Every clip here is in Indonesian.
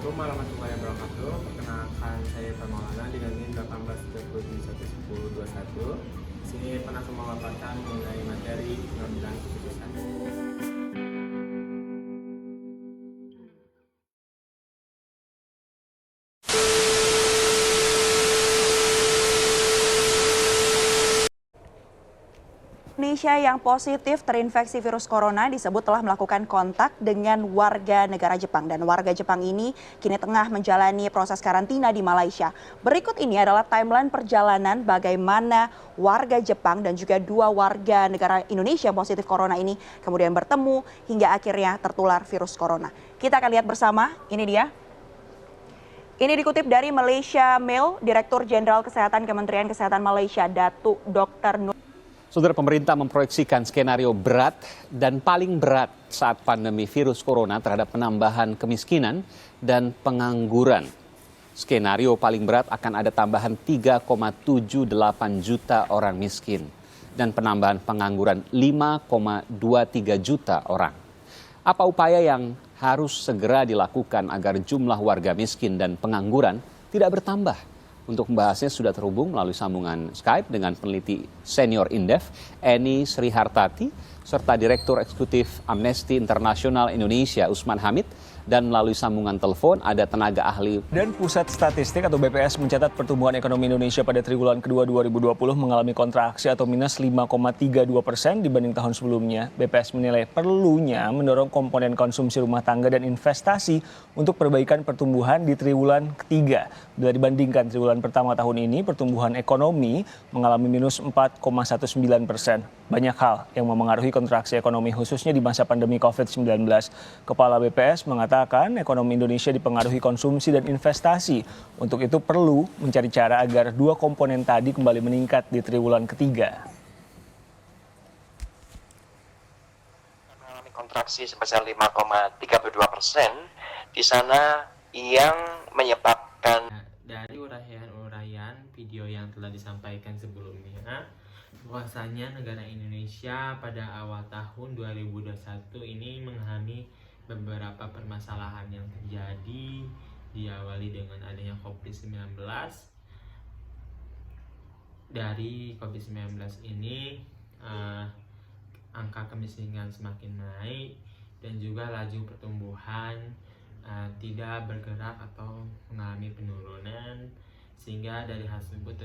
Assalamualaikum warahmatullahi wabarakatuh. Perkenalkan saya Maulana dengan NIM 18371021. Sini pernah memaparkan mengenai materi pengambilan keputusan. Indonesia yang positif terinfeksi virus corona disebut telah melakukan kontak dengan warga negara Jepang dan warga Jepang ini kini tengah menjalani proses karantina di Malaysia. Berikut ini adalah timeline perjalanan bagaimana warga Jepang dan juga dua warga negara Indonesia yang positif corona ini kemudian bertemu hingga akhirnya tertular virus corona. Kita akan lihat bersama, ini dia. Ini dikutip dari Malaysia Mail, Direktur Jenderal Kesehatan Kementerian Kesehatan Malaysia, Datuk Dr. Nur. Saudara, pemerintah memproyeksikan skenario berat dan paling berat saat pandemi virus corona terhadap penambahan kemiskinan dan pengangguran. Skenario paling berat akan ada tambahan 3,78 juta orang miskin dan penambahan pengangguran 5,23 juta orang. Apa upaya yang harus segera dilakukan agar jumlah warga miskin dan pengangguran tidak bertambah? Untuk membahasnya sudah terhubung melalui sambungan Skype dengan peneliti senior Indef, Eni Srihartati, serta Direktur Eksekutif Amnesty International Indonesia, Usman Hamid, dan melalui sambungan telepon ada tenaga ahli. Dan Pusat Statistik atau BPS mencatat pertumbuhan ekonomi Indonesia pada triwulan kedua 2020 mengalami kontraksi atau minus 5,32% dibanding tahun sebelumnya. BPS menilai perlunya mendorong komponen konsumsi rumah tangga dan investasi untuk perbaikan pertumbuhan di triwulan ketiga. Bila dibandingkan triwulan pertama tahun ini, pertumbuhan ekonomi mengalami minus 4,19%. Banyak hal yang memengaruhi kontraksi ekonomi khususnya di masa pandemi COVID-19. Kepala BPS mengatakan ekonomi Indonesia dipengaruhi konsumsi dan investasi. Untuk itu perlu mencari cara agar dua komponen tadi kembali meningkat di triwulan ketiga. Mengalami kontraksi sebesar 5,32%, di sana yang menyebabkan Dari uraian video yang telah disampaikan sebelumnya, bahwasanya negara Indonesia pada awal tahun 2021 ini mengalami beberapa permasalahan yang terjadi, diawali dengan adanya COVID-19. Dari COVID-19 ini angka kemiskinan semakin naik dan juga laju pertumbuhan tidak bergerak atau mengalami penurunan, sehingga dari hal tersebut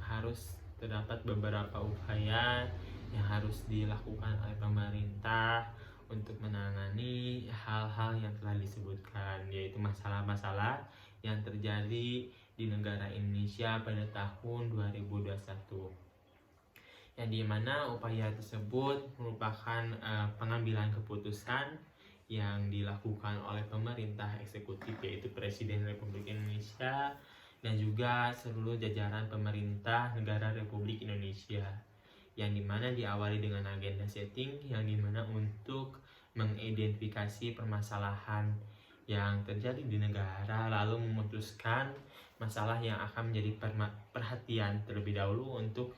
harus terdapat beberapa upaya yang harus dilakukan oleh pemerintah untuk menangani hal-hal yang telah disebutkan, yaitu masalah-masalah yang terjadi di negara Indonesia pada tahun 2021, yang dimana upaya tersebut merupakan pengambilan keputusan yang dilakukan oleh pemerintah eksekutif, yaitu Presiden Republik Indonesia dan juga seluruh jajaran pemerintah negara Republik Indonesia, yang dimana diawali dengan agenda setting yang dimana untuk mengidentifikasi permasalahan yang terjadi di negara, lalu memutuskan masalah yang akan menjadi perhatian terlebih dahulu untuk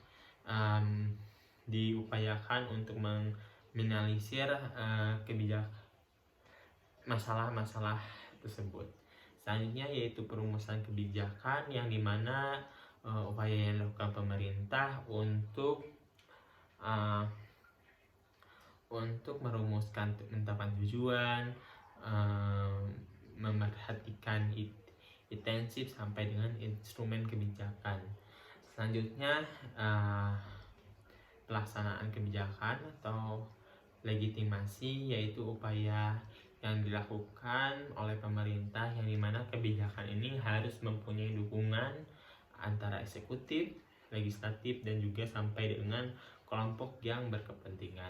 diupayakan untuk meminimalisir kebijakan masalah-masalah tersebut. Selanjutnya yaitu perumusan kebijakan, yang dimana upaya yang dilakukan pemerintah untuk merumuskan menetapkan tujuan, memerhatikan intensif sampai dengan instrumen kebijakan. Selanjutnya pelaksanaan kebijakan atau legitimasi, yaitu upaya yang dilakukan oleh pemerintah, yang dimana kebijakan ini harus mempunyai dukungan antara eksekutif, legislatif, dan juga sampai dengan kelompok yang berkepentingan.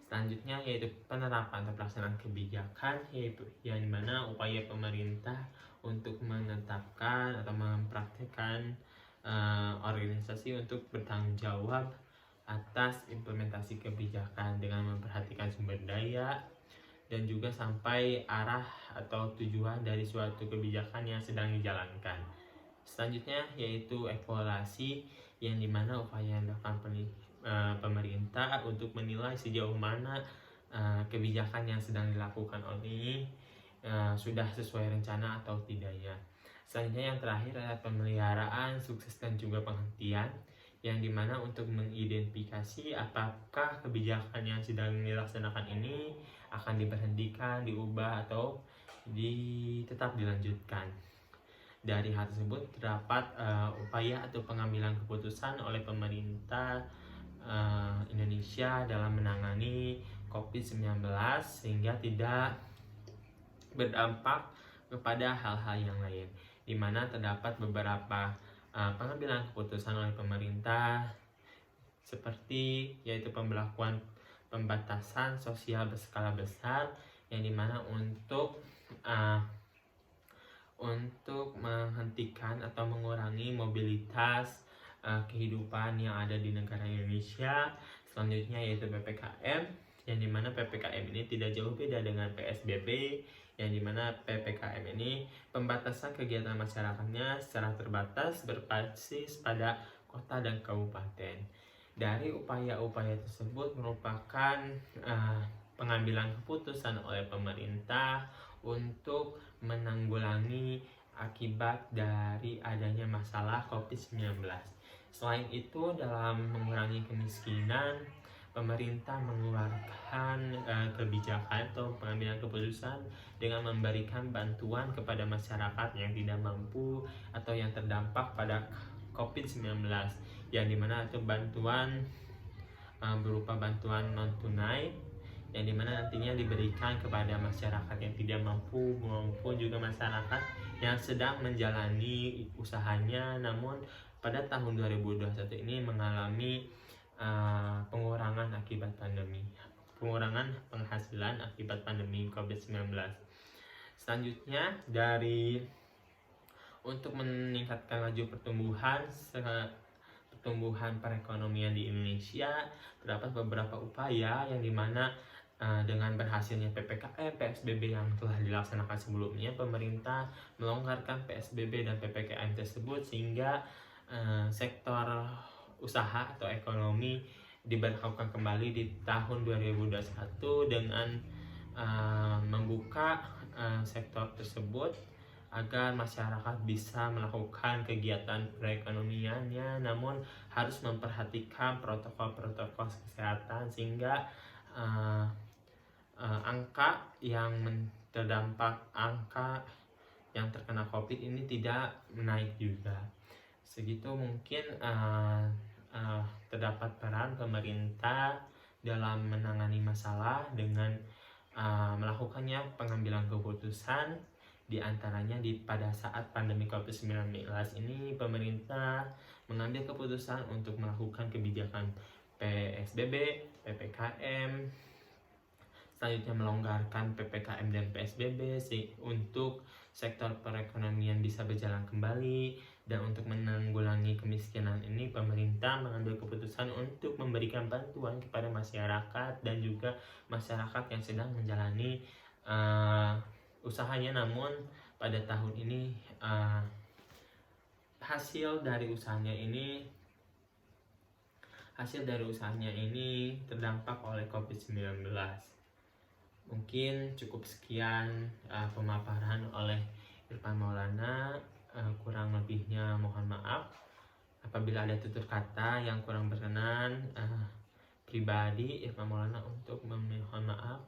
Selanjutnya yaitu penerapan atau pelaksanaan kebijakan, yaitu yang dimana upaya pemerintah untuk menetapkan atau mempraktikkan organisasi untuk bertanggung jawab atas implementasi kebijakan dengan memperhatikan sumber daya dan juga sampai arah atau tujuan dari suatu kebijakan yang sedang dijalankan. Selanjutnya yaitu evaluasi, yang dimana upaya yang dilakukan pemerintah untuk menilai sejauh mana kebijakan yang sedang dilakukan sudah sesuai rencana atau tidaknya. Selanjutnya yang terakhir adalah pemeliharaan, sukses dan juga penghentian, yang dimana untuk mengidentifikasi apakah kebijakan yang sedang dilaksanakan ini akan diberhentikan, diubah atau tetap dilanjutkan. Dari hal tersebut terdapat upaya atau pengambilan keputusan oleh pemerintah Indonesia dalam menangani COVID-19 sehingga tidak berdampak kepada hal-hal yang lain, di mana terdapat beberapa pengambilan keputusan oleh pemerintah seperti yaitu pemberlakuan pembatasan sosial berskala besar, yang dimana untuk menghentikan atau mengurangi mobilitas kehidupan yang ada di negara Indonesia. Selanjutnya yaitu PPKM, yang dimana PPKM ini tidak jauh beda dengan PSBB, yang dimana PPKM ini pembatasan kegiatan masyarakatnya secara terbatas berbasis pada kota dan kabupaten. Dari upaya-upaya tersebut merupakan pengambilan keputusan oleh pemerintah untuk menanggulangi akibat dari adanya masalah COVID-19. Selain itu, dalam mengurangi kemiskinan, pemerintah mengeluarkan kebijakan atau pengambilan keputusan dengan memberikan bantuan kepada masyarakat yang tidak mampu atau yang terdampak pada COVID-19, yang dimana itu bantuan berupa bantuan non-tunai, yang dimana nantinya diberikan kepada masyarakat yang tidak mampu maupun juga masyarakat yang sedang menjalani usahanya namun pada tahun 2021 ini mengalami pengurangan akibat pandemi, pengurangan penghasilan akibat pandemi COVID-19. Selanjutnya, untuk meningkatkan laju pertumbuhan perekonomian di Indonesia, terdapat beberapa upaya yang dimana dengan berhasilnya PPKM, PSBB yang telah dilaksanakan sebelumnya, pemerintah melonggarkan PSBB dan PPKM tersebut sehingga sektor usaha atau ekonomi diberlakukan kembali di tahun 2021 dengan membuka sektor tersebut agar masyarakat bisa melakukan kegiatan perekonomiannya, namun harus memperhatikan protokol-protokol kesehatan sehingga angka yang terkena COVID ini tidak naik juga. Segitu mungkin terdapat peran pemerintah dalam menangani masalah dengan melakukannya pengambilan keputusan, di antaranya pada saat pandemi COVID-19 ini pemerintah mengambil keputusan untuk melakukan kebijakan PSBB, PPKM, selanjutnya melonggarkan PPKM dan PSBB untuk sektor perekonomian bisa berjalan kembali. Dan untuk menanggulangi kemiskinan ini, pemerintah mengambil keputusan untuk memberikan bantuan kepada masyarakat dan juga masyarakat yang sedang menjalani usahanya, namun pada tahun ini hasil dari usahanya ini terdampak oleh COVID-19. Mungkin cukup sekian pemaparan oleh Irfan Maulana. Kurang lebihnya mohon maaf apabila ada tutur kata yang kurang berkenan. Pribadi Irfan Maulana untuk memohon maaf.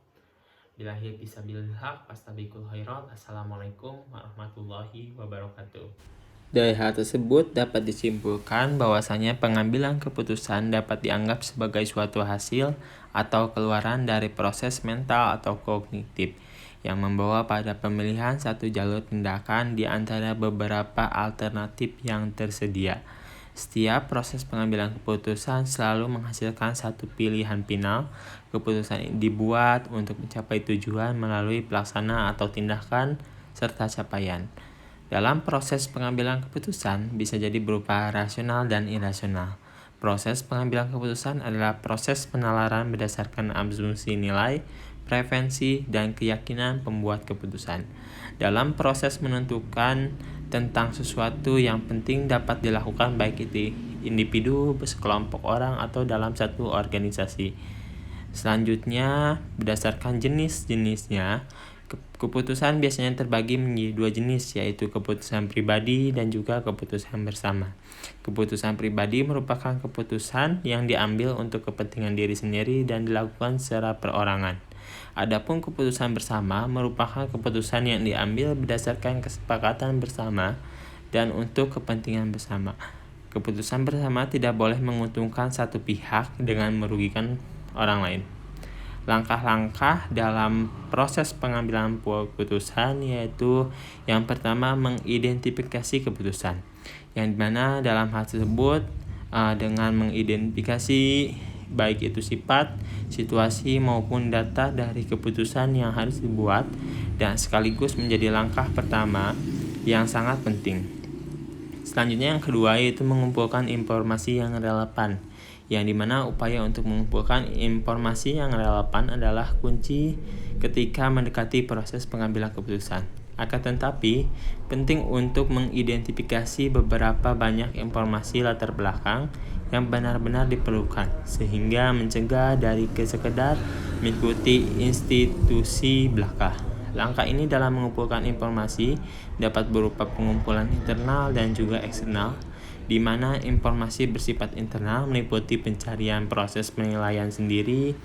Billahi fisabilillah, fastabiqul khairat. Assalamualaikum warahmatullahi wabarakatuh. Dari hal tersebut dapat disimpulkan bahwasanya pengambilan keputusan dapat dianggap sebagai suatu hasil atau keluaran dari proses mental atau kognitif yang membawa pada pemilihan satu jalur tindakan di antara beberapa alternatif yang tersedia. Setiap proses pengambilan keputusan selalu menghasilkan satu pilihan final. Keputusan ini dibuat untuk mencapai tujuan melalui pelaksana atau tindakan serta capaian. Dalam proses pengambilan keputusan bisa jadi berupa rasional dan irasional. Proses pengambilan keputusan adalah proses penalaran berdasarkan asumsi nilai, preferensi, dan keyakinan pembuat keputusan. Dalam proses menentukan tentang sesuatu yang penting dapat dilakukan baik itu individu, sekelompok orang, atau dalam satu organisasi. Selanjutnya, berdasarkan jenis-jenisnya, Keputusan biasanya terbagi menjadi dua jenis, yaitu keputusan pribadi dan juga keputusan bersama. Keputusan pribadi merupakan keputusan yang diambil untuk kepentingan diri sendiri dan dilakukan secara perorangan. Adapun keputusan bersama merupakan keputusan yang diambil berdasarkan kesepakatan bersama dan untuk kepentingan bersama. Keputusan bersama tidak boleh menguntungkan satu pihak dengan merugikan orang lain. Langkah-langkah dalam proses pengambilan keputusan yaitu yang pertama mengidentifikasi keputusan, yang dimana dalam hal tersebut dengan mengidentifikasi baik itu sifat, situasi maupun data dari keputusan yang harus dibuat dan sekaligus menjadi langkah pertama yang sangat penting. Selanjutnya yang kedua yaitu mengumpulkan informasi yang relevan, yang dimana upaya untuk mengumpulkan informasi yang relevan adalah kunci ketika mendekati proses pengambilan keputusan. Akan tetapi, penting untuk mengidentifikasi beberapa banyak informasi latar belakang yang benar-benar diperlukan, sehingga mencegah dari sekedar mengikuti institusi belaka. Langkah ini dalam mengumpulkan informasi dapat berupa pengumpulan internal dan juga eksternal, di mana informasi bersifat internal meliputi pencarian proses penilaian sendiri,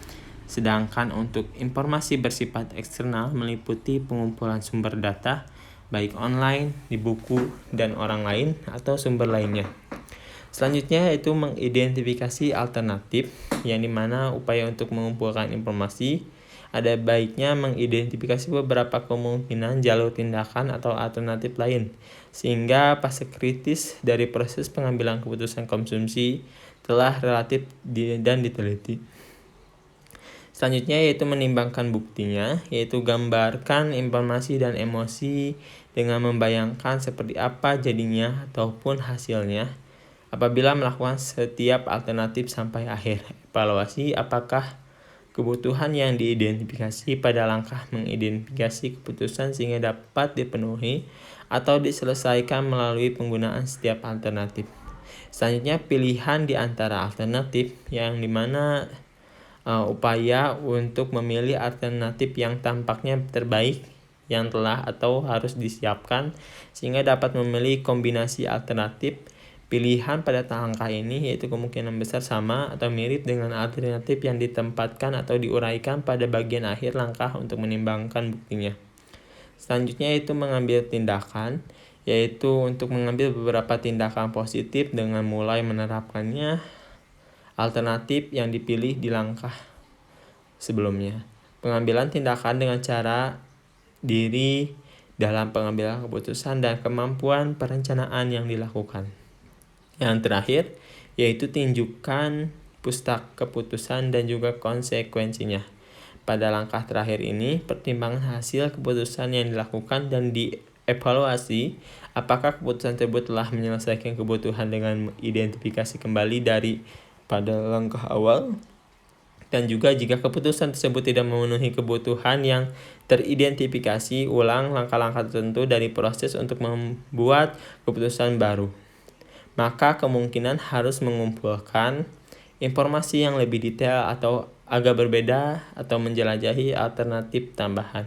sedangkan untuk informasi bersifat eksternal meliputi pengumpulan sumber data, baik online, di buku, dan orang lain, atau sumber lainnya. Selanjutnya yaitu mengidentifikasi alternatif, yang dimana upaya untuk mengumpulkan informasi ada baiknya mengidentifikasi beberapa kemungkinan jalur tindakan atau alternatif lain, sehingga fase kritis dari proses pengambilan keputusan konsumsi telah relatif dan diteliti. Selanjutnya yaitu menimbangkan buktinya, yaitu gambarkan informasi dan emosi dengan membayangkan seperti apa jadinya ataupun hasilnya apabila melakukan setiap alternatif sampai akhir. Evaluasi apakah kebutuhan yang diidentifikasi pada langkah mengidentifikasi keputusan sehingga dapat dipenuhi atau diselesaikan melalui penggunaan setiap alternatif. Selanjutnya pilihan di antara alternatif, yang dimana upaya untuk memilih alternatif yang tampaknya terbaik yang telah atau harus disiapkan sehingga dapat memilih kombinasi alternatif. Pilihan pada langkah ini yaitu kemungkinan besar sama atau mirip dengan alternatif yang ditempatkan atau diuraikan pada bagian akhir langkah untuk menimbangkan buktinya. Selanjutnya yaitu mengambil tindakan, yaitu untuk mengambil beberapa tindakan positif dengan mulai menerapkannya alternatif yang dipilih di langkah sebelumnya. Pengambilan tindakan dengan cara diri dalam pengambilan keputusan dan kemampuan perencanaan yang dilakukan. Yang terakhir, yaitu tinjukan keputusan dan juga konsekuensinya. Pada langkah terakhir ini, pertimbangan hasil keputusan yang dilakukan dan dievaluasi apakah keputusan tersebut telah menyelesaikan kebutuhan dengan identifikasi kembali dari pada langkah awal, dan juga jika keputusan tersebut tidak memenuhi kebutuhan yang teridentifikasi, ulang langkah-langkah tertentu dari proses untuk membuat keputusan baru. Maka kemungkinan harus mengumpulkan informasi yang lebih detail atau agak berbeda atau menjelajahi alternatif tambahan.